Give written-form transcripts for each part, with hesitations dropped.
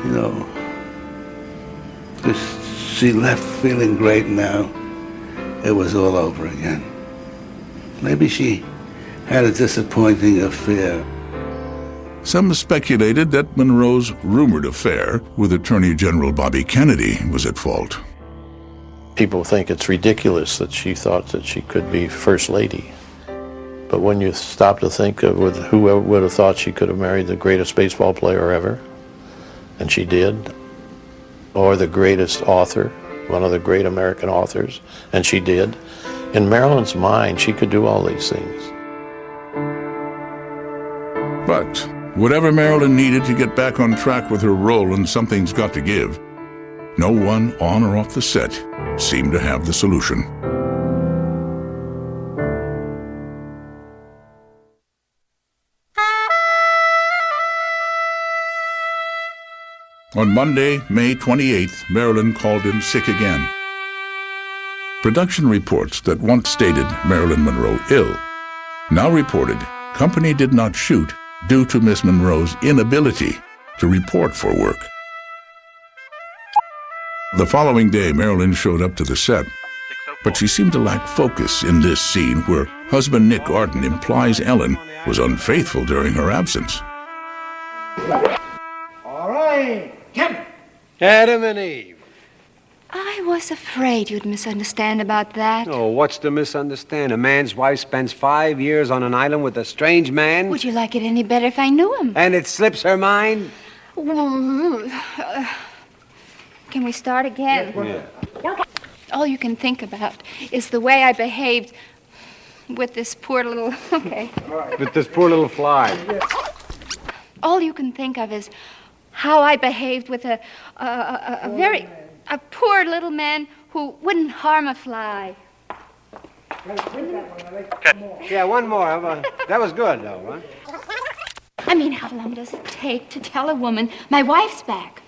you know, she left feeling great now. It was all over again. Maybe she had a disappointing affair. Some speculated that Monroe's rumored affair with Attorney General Bobby Kennedy was at fault. People think it's ridiculous that she thought that she could be First Lady. But when you stop to think of whoever would have thought she could have married the greatest baseball player ever, and she did, or the greatest author, one of the great American authors, and she did, in Marilyn's mind, she could do all these things. But whatever Marilyn needed to get back on track with her role in Something's Got to Give, no one on or off the set seemed to have the solution. On Monday, May 28th, Marilyn called in sick again. Production reports that once stated Marilyn Monroe ill now reported company did not shoot due to Miss Monroe's inability to report for work. The following day, Marilyn showed up to the set, but she seemed to lack focus in this scene where husband Nick Arden implies Ellen was unfaithful during her absence. All right, Adam and Eve. I was afraid you'd misunderstand about that. Oh, what's to misunderstand? A man's wife spends 5 years on an island with a strange man. Would you like it any better if I knew him? And it slips her mind? Can we start again? Yeah. All you can think about is the way I behaved with this poor little... Okay. With this poor little fly. All you can think of is how I behaved with a poor little man who wouldn't harm a fly. Yeah, one more. That was good, though, huh? I mean, how long does it take to tell a woman my wife's back?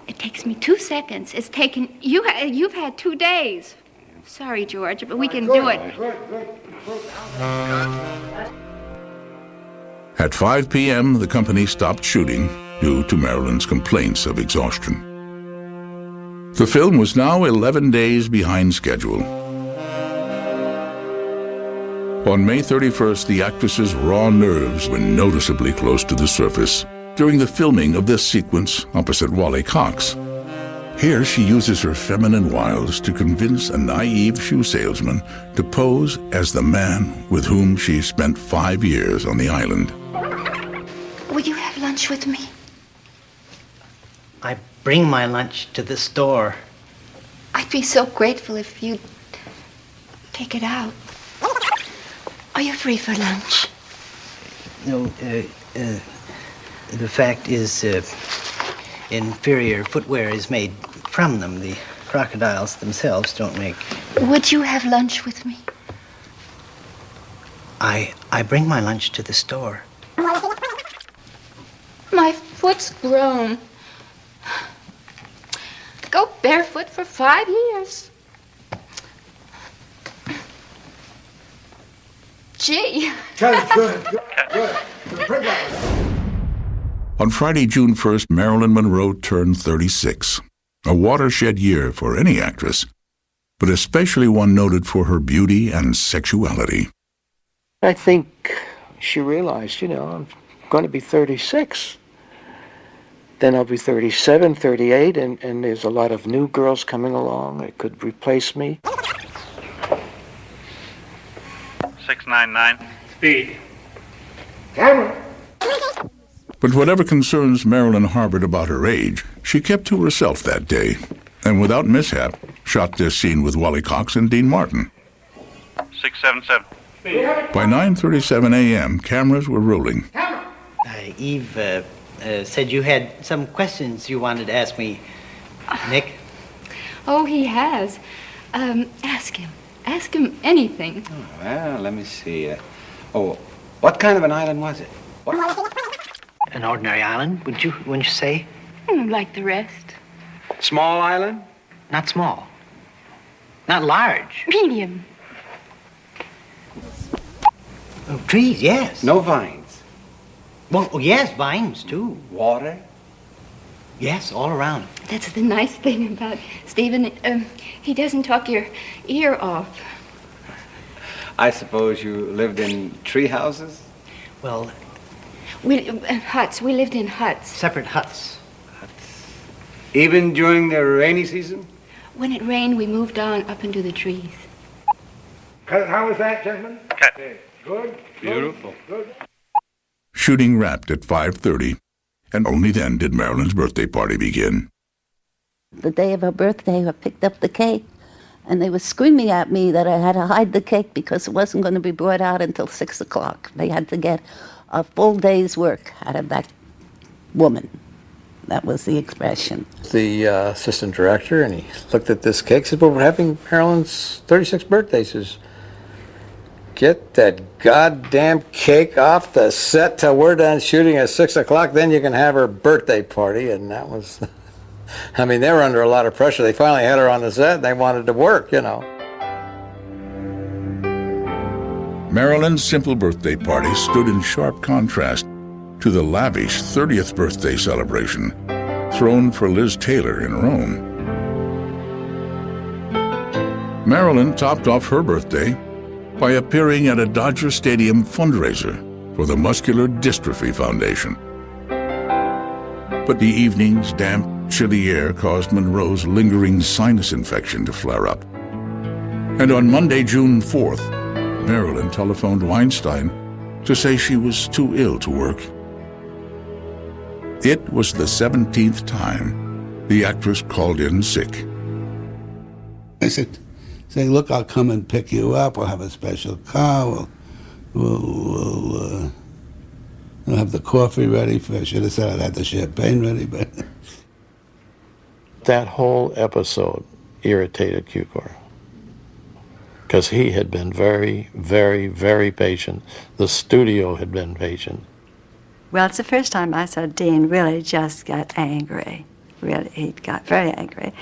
It takes me 2 seconds. It's taken... You've had 2 days. Sorry, George, but we can do it. At 5 p.m., the company stopped shooting due to Marilyn's complaints of exhaustion. The film was now 11 days behind schedule. On May 31st, the actress's raw nerves were noticeably close to the surface during the filming of this sequence opposite Wally Cox. Here she uses her feminine wiles to convince a naive shoe salesman to pose as the man with whom she spent 5 years on the island. Will you have lunch with me? I bring my lunch to the store. I'd be so grateful if you'd take it out. Are you free for lunch? No, the fact is, inferior footwear is made from them. The crocodiles themselves don't make... Would you have lunch with me? I bring my lunch to the store. My foot's grown. Go barefoot for 5 years. Gee. Good. On Friday, June 1st, Marilyn Monroe turned 36, a watershed year for any actress, but especially one noted for her beauty and sexuality. I think she realized, I'm going to be 36. Then I'll be 37, 38, and there's a lot of new girls coming along that could replace me. 699. Speed. Camera. But whatever concerns Marilyn harbored about her age, she kept to herself that day, and without mishap, shot this scene with Wally Cox and Dean Martin. 677. By 9:37 a.m., cameras were rolling. Eve said you had some questions you wanted to ask me. Nick? Oh, he has. Ask him. Ask him anything. Oh, well, let me see. What kind of an island was it? An ordinary island, wouldn't you say? Like the rest. Small island? Not small. Not large. Medium. Oh, trees, yes. No vines? Well, oh, yes, vines, too. Water? Yes, all around. That's the nice thing about Stephen. He doesn't talk your ear off. I suppose you lived in tree houses? Well, Huts. We lived in huts. separate huts. Even during the rainy season? When it rained, we moved on up into the trees. How was that, gentlemen? Cut. Good? Beautiful. Good. Shooting wrapped at 5:30, and only then did Marilyn's birthday party begin. The day of her birthday, I picked up the cake, and they were screaming at me that I had to hide the cake because it wasn't going to be brought out until 6 o'clock. They had to get a full day's work out of that woman. That was the expression. The assistant director, and he looked at this cake, said, well, we're having Marilyn's 36th birthday. He says, get that goddamn cake off the set till we're done shooting at 6 o'clock, then you can have her birthday party. And that was, I mean, they were under a lot of pressure. They finally had her on the set, and they wanted to work, you know. Marilyn's simple birthday party stood in sharp contrast to the lavish 30th birthday celebration thrown for Liz Taylor in Rome. Marilyn topped off her birthday by appearing at a Dodger Stadium fundraiser for the Muscular Dystrophy Foundation. But the evening's damp, chilly air caused Monroe's lingering sinus infection to flare up. And on Monday, June 4th, Marilyn telephoned Weinstein to say she was too ill to work. It was the 17th time the actress called in sick. I said, look, I'll come and pick you up. We'll have a special car. We'll have the coffee ready. I should have said I'd had the champagne ready, but... That whole episode irritated Cukor, because he had been very, very, very patient. The studio had been patient. Well, it's the first time I saw Dean really just got angry. Really, he got very angry.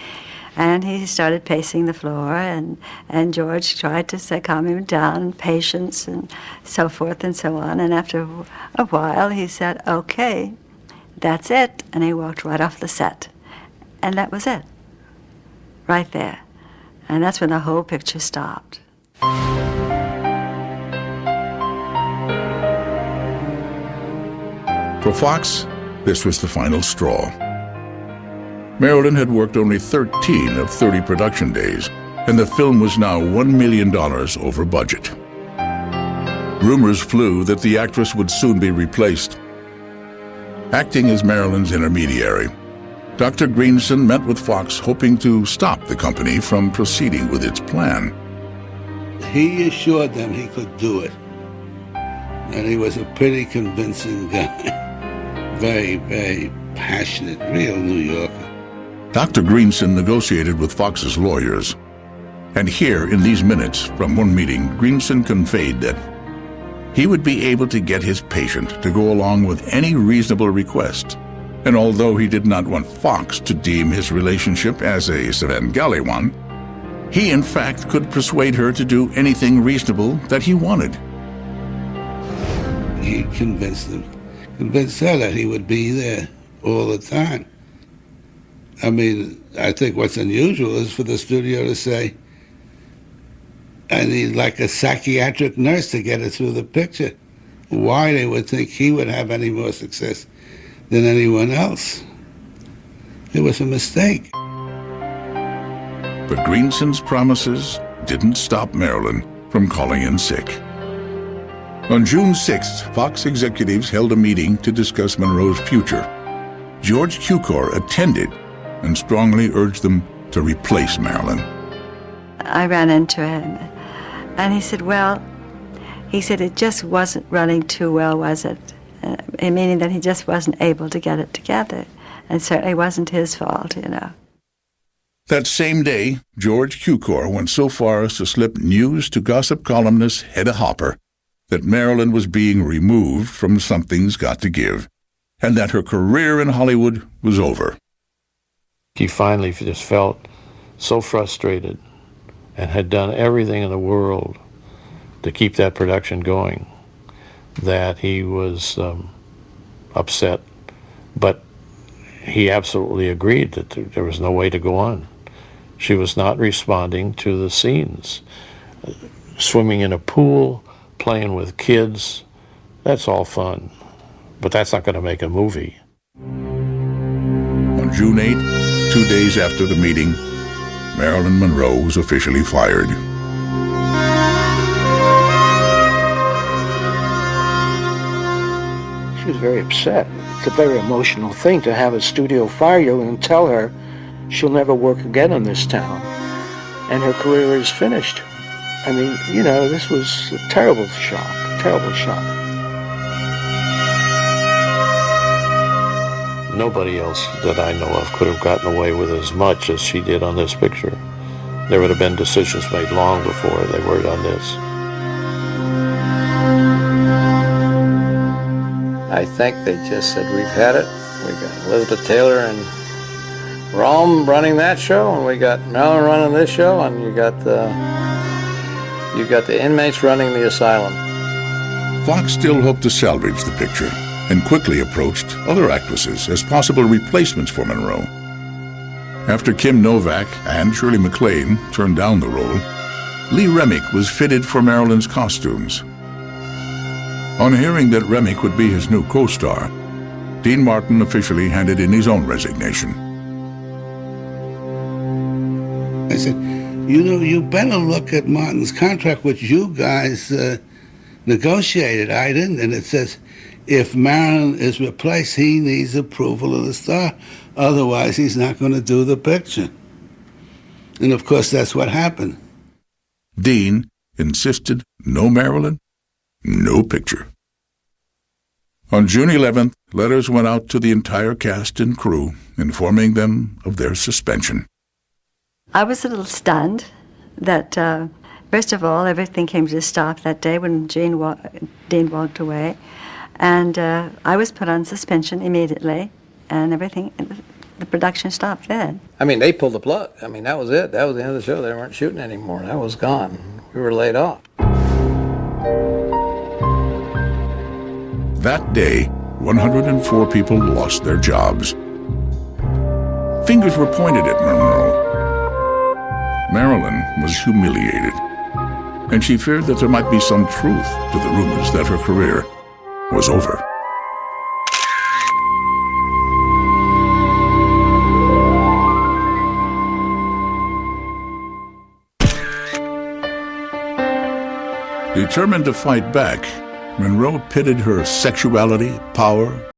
And he started pacing the floor, and George tried to calm him down, patience, and so forth and so on. And after a while, he said, okay, that's it. And he walked right off the set. And that was it, right there. And that's when the whole picture stopped. For Fox, this was the final straw. Marilyn had worked only 13 of 30 production days, and the film was now $1 million over budget. Rumors flew that the actress would soon be replaced. Acting as Marilyn's intermediary, Dr. Greenson met with Fox hoping to stop the company from proceeding with its plan. He assured them he could do it. And he was a pretty convincing guy. Very, very passionate, real New Yorker. Dr. Greenson negotiated with Fox's lawyers. And here, in these minutes from one meeting, Greenson conveyed that he would be able to get his patient to go along with any reasonable request. And although he did not want Fox to deem his relationship as a Svengali one, he in fact could persuade her to do anything reasonable that he wanted. He convinced her that he would be there all the time. I mean, I think what's unusual is for the studio to say, I need like a psychiatric nurse to get her through the picture. Why they would think he would have any more success than anyone else. It was a mistake. But Greenson's promises didn't stop Marilyn from calling in sick. On June 6th, Fox executives held a meeting to discuss Monroe's future. George Cukor attended and strongly urged them to replace Marilyn. I ran into him, and he said, it just wasn't running too well, was it? Meaning that he just wasn't able to get it together. And certainly wasn't his fault, you know. That same day, George Cukor went so far as to slip news to gossip columnist Hedda Hopper that Marilyn was being removed from Something's Got to Give, and that her career in Hollywood was over. He finally just felt so frustrated and had done everything in the world to keep that production going that he was upset, but he absolutely agreed that there was no way to go on. She was not responding to the scenes. Swimming in a pool, playing with kids, that's all fun, but that's not going to make a movie. On June 8, 2 days after the meeting, Marilyn Monroe was officially fired. She was very upset. It's a very emotional thing to have a studio fire you and tell her she'll never work again in this town, and her career is finished. I mean, you know, this was a terrible shock, terrible shock. Nobody else that I know of could have gotten away with as much as she did on this picture. There would have been decisions made long before they were on this. I think they just said, we've had it. We got Elizabeth Taylor and Rome running that show, and we got Marilyn running this show, and you got the inmates running the asylum. Fox still hoped to salvage the picture and quickly approached other actresses as possible replacements for Monroe. After Kim Novak and Shirley MacLaine turned down the role, Lee Remick was fitted for Marilyn's costumes. On hearing that Remick would be his new co-star, Dean Martin officially handed in his own resignation. I said, you know, you better look at Martin's contract, which you guys negotiated. I didn't. And it says, if Marilyn is replaced, he needs approval of the star. Otherwise, he's not going to do the picture. And of course, that's what happened. Dean insisted no Marilyn, no picture. On June 11th, letters went out to the entire cast and crew, informing them of their suspension. I was a little stunned that, first of all, everything came to a stop that day when Dean walked away. And I was put on suspension immediately, and everything, the production stopped then. I mean, they pulled the plug. I mean, that was it. That was the end of the show. They weren't shooting anymore. That was gone. We were laid off. That day, 104 people lost their jobs. Fingers were pointed at Monroe. Marilyn was humiliated, and she feared that there might be some truth to the rumors that her career was over. Determined to fight back, Monroe pitted her sexuality, power,